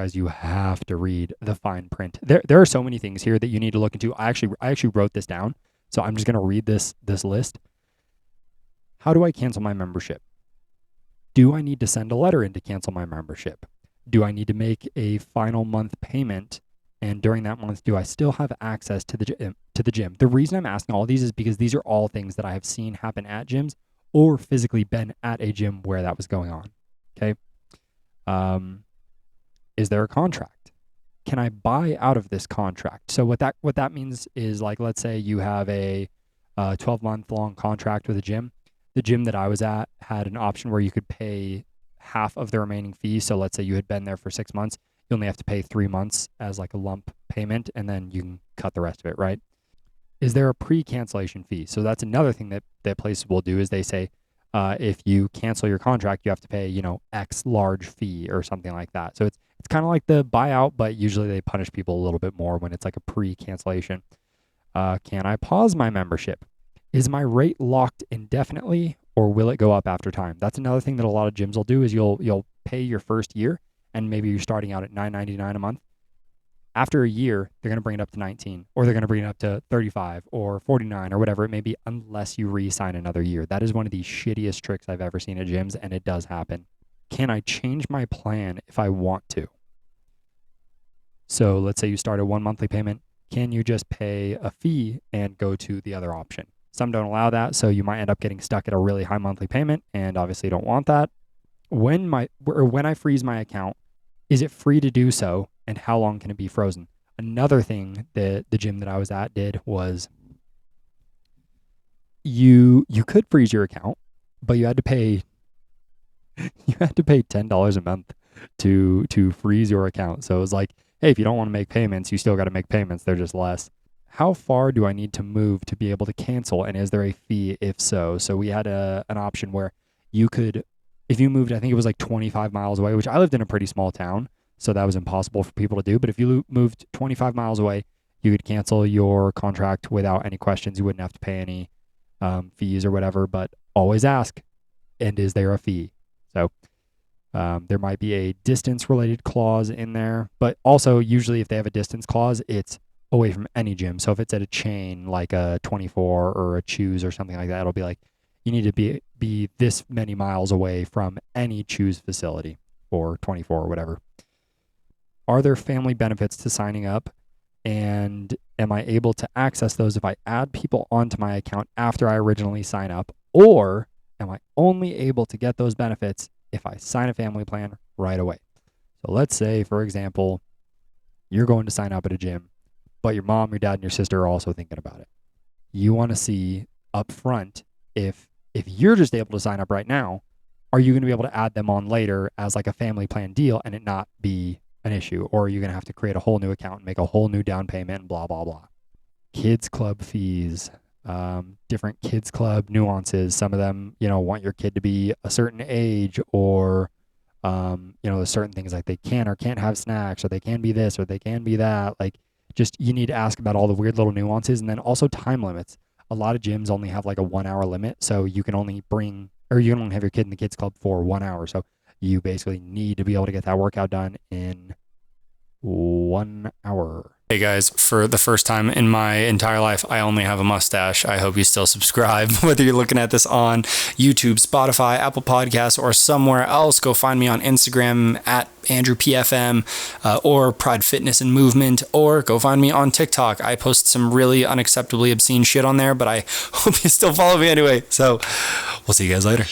guys, you have to read the fine print. There are so many things here that you need to look into. I actually wrote this down, so I'm just going to read this list. How do I cancel my membership? Do I need to send a letter in to cancel my membership? Do I need to make a final month payment? And during that month, do I still have access to the gym? The reason I'm asking all these is because these are all things that I have seen happen at gyms or physically been at a gym where that was going on. Okay. Is there a contract? Can I buy out of this contract? So what that means is, like, let's say you have a 12-month long contract with a gym. The gym that I was at had an option where you could pay half of the remaining fee. So let's say you had been there for 6 months. You only have to pay 3 months as like a lump payment, and then you can cut the rest of it, right? Is there a pre-cancellation fee? So that's another thing that places will do, is they say, if you cancel your contract, you have to pay, X large fee or something like that. So it's kind of like the buyout, but usually they punish people a little bit more when it's like a pre-cancellation. Can I pause my membership? Is my rate locked indefinitely, or will it go up after time? That's another thing that a lot of gyms will do, is you'll pay your first year, and maybe you're starting out at $9.99 a month. After a year, they're going to bring it up to 19, or they're going to bring it up to 35 or 49 or whatever it may be, unless you re-sign another year. That is one of the shittiest tricks I've ever seen at gyms, and it does happen. Can I change my plan if I want to? So let's say you start at one monthly payment. Can you just pay a fee and go to the other option? Some don't allow that, so you might end up getting stuck at a really high monthly payment, and obviously you don't want that. When I freeze my account, is it free to do so, and how long can it be frozen? Another thing that the gym that I was at did was you could freeze your account, but you had to pay $10 a month to freeze your account. So it was like, hey, if you don't want to make payments, you still got to make payments. They're just less. How far do I need to move to be able to cancel? And is there a fee if so? So we had an option where you could, if you moved, I think it was like 25 miles away, which I lived in a pretty small town, so that was impossible for people to do. But if you moved 25 miles away, you could cancel your contract without any questions. You wouldn't have to pay any fees or whatever, but always ask, and is there a fee? So there might be a distance related clause in there, but also usually if they have a distance clause, it's away from any gym. So if it's at a chain like a 24 or a Choose or something like that, it'll be like, you need to be this many miles away from any Choose facility, or 24 or whatever. Are there family benefits to signing up? And am I able to access those if I add people onto my account after I originally sign up? Or am I only able to get those benefits if I sign a family plan right away? So let's say, for example, you're going to sign up at a gym, but your mom, your dad, and your sister are also thinking about it. You want to see up front if you're just able to sign up right now, are you going to be able to add them on later as like a family plan deal and it not be an issue? Or are you going to have to create a whole new account and make a whole new down payment and blah, blah, blah. Kids club fees, different kids club nuances. Some of them, want your kid to be a certain age, or, there's certain things like they can or can't have snacks, or they can be this or they can be that. Like, just, you need to ask about all the weird little nuances. And then also time limits. A lot of gyms only have like a 1 hour limit. So you can only have your kid in the kids club for 1 hour. So you basically need to be able to get that workout done in 1 hour. Hey guys, for the first time in my entire life, I only have a mustache. I hope you still subscribe, whether you're looking at this on YouTube, Spotify, Apple Podcasts, or somewhere else. Go find me on Instagram at AndrewPFM, or Pride Fitness and Movement, or go find me on TikTok. I post some really unacceptably obscene shit on there, but I hope you still follow me anyway. So we'll see you guys later.